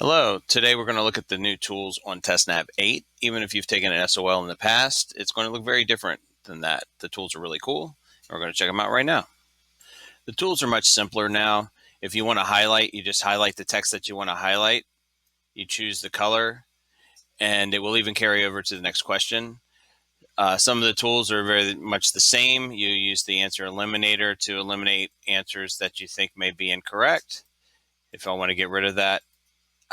Hello, today we're going to look at the new tools on TestNav 8. Even if you've taken an SOL in the past, it's going to look very different than that. The tools are really cool, and we're going to check them out right now. The tools are much simpler now. If you want to highlight, you just highlight the text that you want to highlight. You choose the color, and it will even carry over to the next question. Some of the tools are very much the same. You use the answer eliminator to eliminate answers that you think may be incorrect. If I want to get rid of that,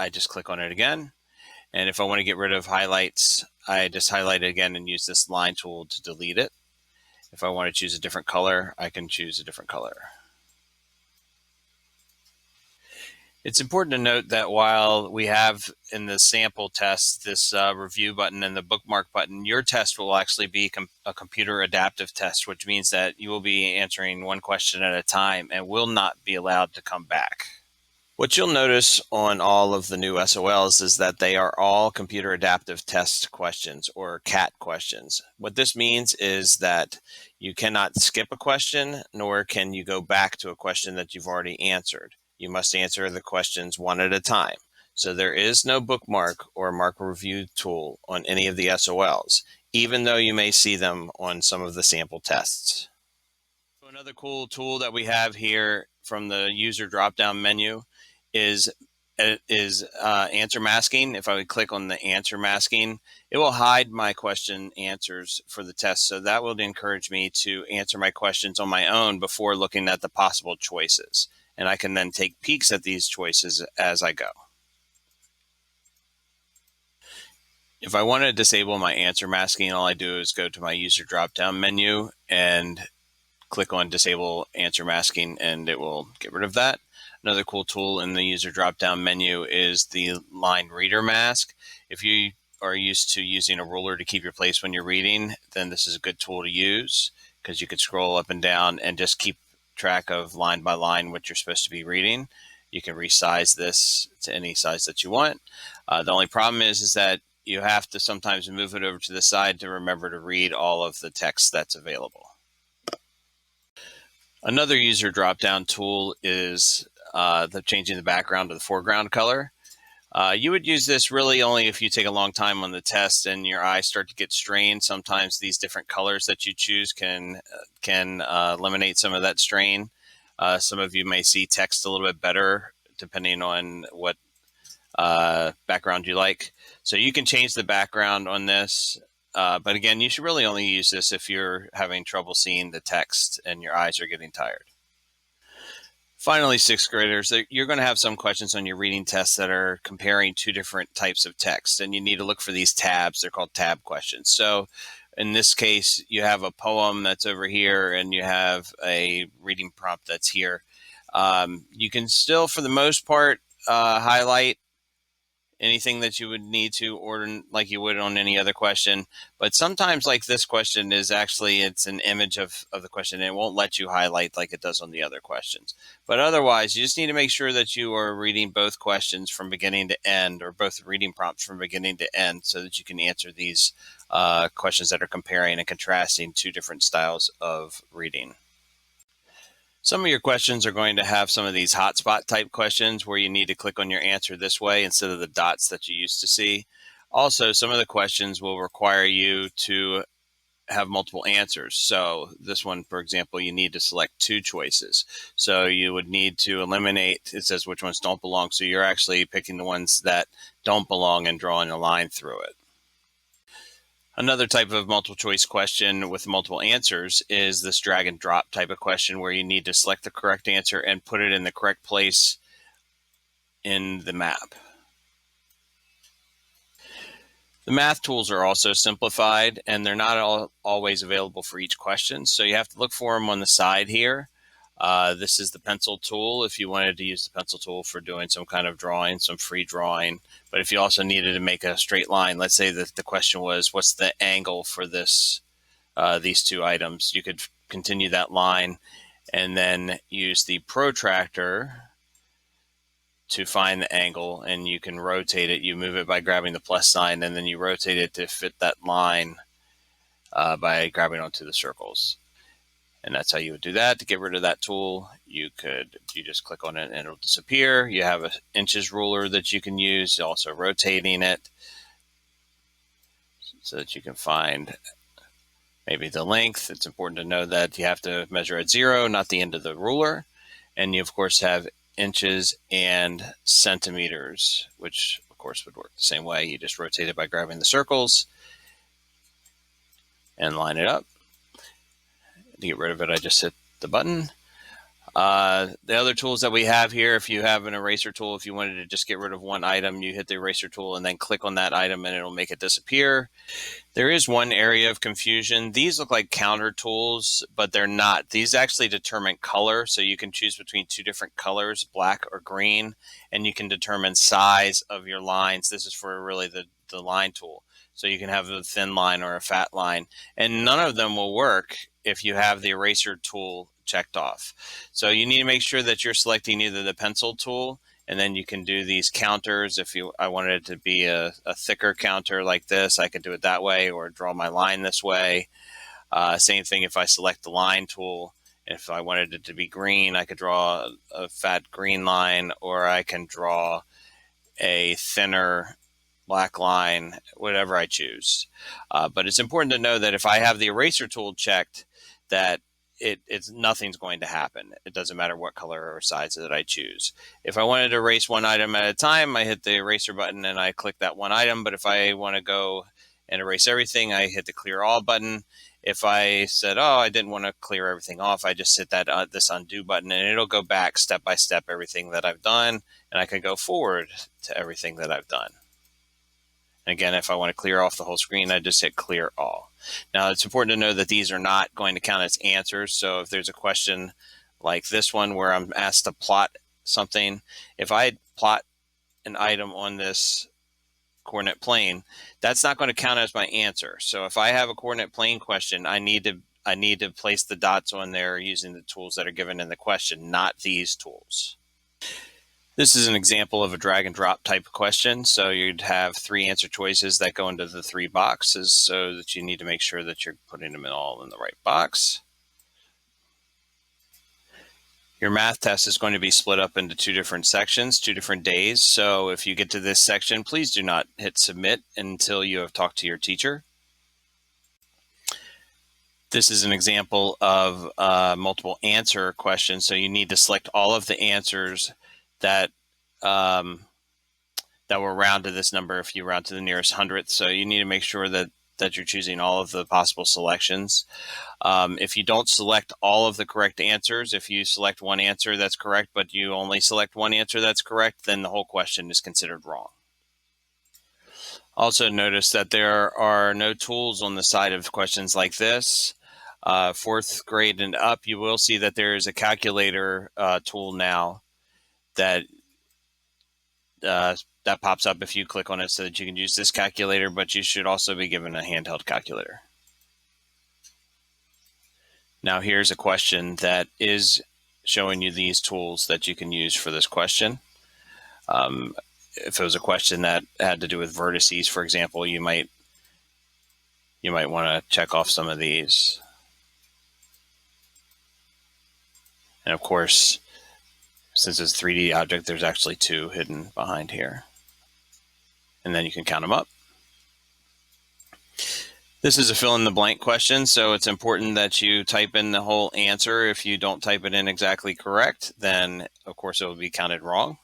I just click on it again. And if I want to get rid of highlights, I just highlight it again and use this line tool to delete it. If I want to choose a different color, I can choose a different color. It's important to note that while we have in the sample test this review button and the bookmark button, your test will actually be a computer adaptive test, which means that you will be answering one question at a time and will not be allowed to come back. What you'll notice on all of the new SOLs is that they are all computer adaptive test questions, or CAT questions. What this means is that you cannot skip a question, nor can you go back to a question that you've already answered. You must answer the questions one at a time. So there is no bookmark or mark review tool on any of the SOLs, even though you may see them on some of the sample tests. So another cool tool that we have here from the user drop-down menu is answer masking. If I would click on the answer masking, it will hide my question answers for the test. So that will encourage me to answer my questions on my own before looking at the possible choices. And I can then take peeks at these choices as I go. If I want to disable my answer masking, all I do is go to my user drop-down menu and click on disable answer masking, and it will get rid of that. Another cool tool in the user drop-down menu is the line reader mask. If you are used to using a ruler to keep your place when you're reading, then this is a good tool to use because you could scroll up and down and just keep track of line by line what you're supposed to be reading. You can resize this to any size that you want. The only problem is that you have to sometimes move it over to the side to remember to read all of the text that's available. Another user drop-down tool is changing the background to the foreground color. You would use this really only if you take a long time on the test and your eyes start to get strained. Sometimes these different colors that you choose can eliminate some of that strain. Some of you may see text a little bit better depending on what background you like. So you can change the background on this. But again, you should really only use this if you're having trouble seeing the text and your eyes are getting tired. Finally, sixth graders, you're going to have some questions on your reading tests that are comparing two different types of text, and you need to look for these tabs. They're called tab questions. So in this case, you have a poem that's over here, and you have a reading prompt that's here. You can still, for the most part, highlight anything that you would need to, or like you would on any other question. But sometimes, like this question is actually, it's an image of the question, and it won't let you highlight like it does on the other questions. But otherwise, you just need to make sure that you are reading both questions from beginning to end, or both reading prompts from beginning to end, so that you can answer these questions that are comparing and contrasting two different styles of reading. Some of your questions are going to have some of these hotspot type questions where you need to click on your answer this way instead of the dots that you used to see. Also, some of the questions will require you to have multiple answers. So this one, for example, you need to select two choices. So you would need to eliminate, it says which ones don't belong. So you're actually picking the ones that don't belong and drawing a line through it. Another type of multiple choice question with multiple answers is this drag and drop type of question where you need to select the correct answer and put it in the correct place in the map. The math tools are also simplified, and they're not always available for each question, so you have to look for them on the side here. This is the pencil tool if you wanted to use the pencil tool for doing some kind of drawing, some free drawing. But if you also needed to make a straight line, let's say that the question was, what's the angle for this these two items? You could continue that line and then use the protractor to find the angle, and you can rotate it. You move it by grabbing the plus sign, and then you rotate it to fit that line by grabbing onto the circles. And that's how you would do that. To get rid of that tool, you just click on it and it'll disappear. You have an inches ruler that you can use, also rotating it so that you can find maybe the length. It's important to know that you have to measure at 0, not the end of the ruler. And you, of course, have inches and centimeters, which, of course, would work the same way. You just rotate it by grabbing the circles and line it up. To get rid of it, I just hit the button. The other tools that we have here, if you have an eraser tool, if you wanted to just get rid of one item, you hit the eraser tool and then click on that item and it'll make it disappear. There is one area of confusion. These look like counter tools, but they're not. These actually determine color, so you can choose between 2 different colors, black or green, and you can determine size of your lines. This is for really the line tool. So you can have a thin line or a fat line, and none of them will work if you have the eraser tool checked off. So you need to make sure that you're selecting either the pencil tool, and then you can do these counters. If I wanted it to be a thicker counter like this, I could do it that way, or draw my line this way. Same thing if I select the line tool. If I wanted it to be green, I could draw a fat green line, or I can draw a thinner black line, whatever I choose. But it's important to know that if I have the eraser tool checked, that nothing's going to happen. It doesn't matter what color or size that I choose. If I wanted to erase one item at a time, I hit the eraser button and I click that one item. But if I want to go and erase everything, I hit the clear all button. If I said, oh, I didn't want to clear everything off, I just hit that this undo button, and it'll go back step by step everything that I've done, and I can go forward to everything that I've done. And again, if I want to clear off the whole screen, I just hit clear all. Now, it's important to know that these are not going to count as answers. So if there's a question like this one where I'm asked to plot something, if I plot an item on this coordinate plane, that's not going to count as my answer. So if I have a coordinate plane question, I need to place the dots on there using the tools that are given in the question, not these tools. This is an example of a drag and drop type of question. So you'd have 3 answer choices that go into the 3 boxes, so that you need to make sure that you're putting them all in the right box. Your math test is going to be split up into 2 different sections, 2 different days. So if you get to this section, please do not hit submit until you have talked to your teacher. This is an example of multiple answer questions. So you need to select all of the answers that that will round to this number if you round to the nearest hundredth. So you need to make sure that you're choosing all of the possible selections. If you don't select all of the correct answers, if you select one answer that's correct, but you only select one answer that's correct, then the whole question is considered wrong. Also notice that there are no tools on the side of questions like this. 4th grade and up, you will see that there is a calculator tool now that that pops up if you click on it, so that you can use this calculator, but you should also be given a handheld calculator. Now here's a question that is showing you these tools that you can use for this question. If it was a question that had to do with vertices, for example, you might want to check off some of these. And of course, since it's a 3D object, there's actually 2 hidden behind here. And then you can count them up. This is a fill in the blank question, so it's important that you type in the whole answer. If you don't type it in exactly correct, then of course it will be counted wrong.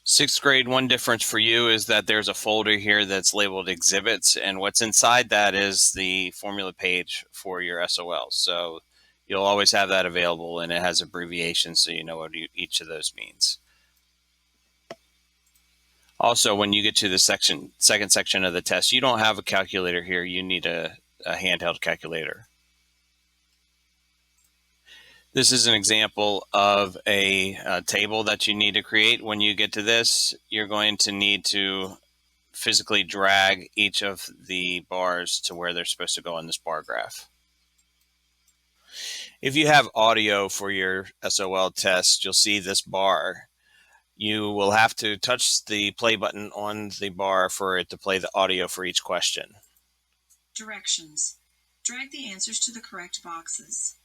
Sixth grade, one difference for you is that there's a folder here that's labeled exhibits, and what's inside that is the formula page for your SOL. So you'll always have that available, and it has abbreviations so you know what each of those means. Also, when you get to the second section of the test, you don't have a calculator here. You need a handheld calculator. This is an example of a table that you need to create. When you get to this, you're going to need to physically drag each of the bars to where they're supposed to go on this bar graph. If you have audio for your SOL test, you'll see this bar. You will have to touch the play button on the bar for it to play the audio for each question. Directions. Drag the answers to the correct boxes.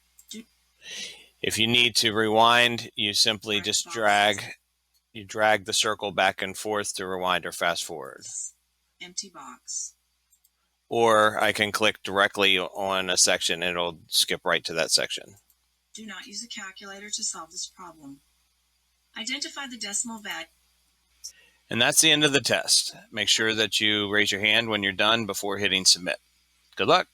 If you need to rewind, you simply just drag the circle back and forth to rewind or fast forward. Empty box. Or I can click directly on a section and it'll skip right to that section. Do not use a calculator to solve this problem. Identify the decimal value. And that's the end of the test. Make sure that you raise your hand when you're done before hitting submit. Good luck.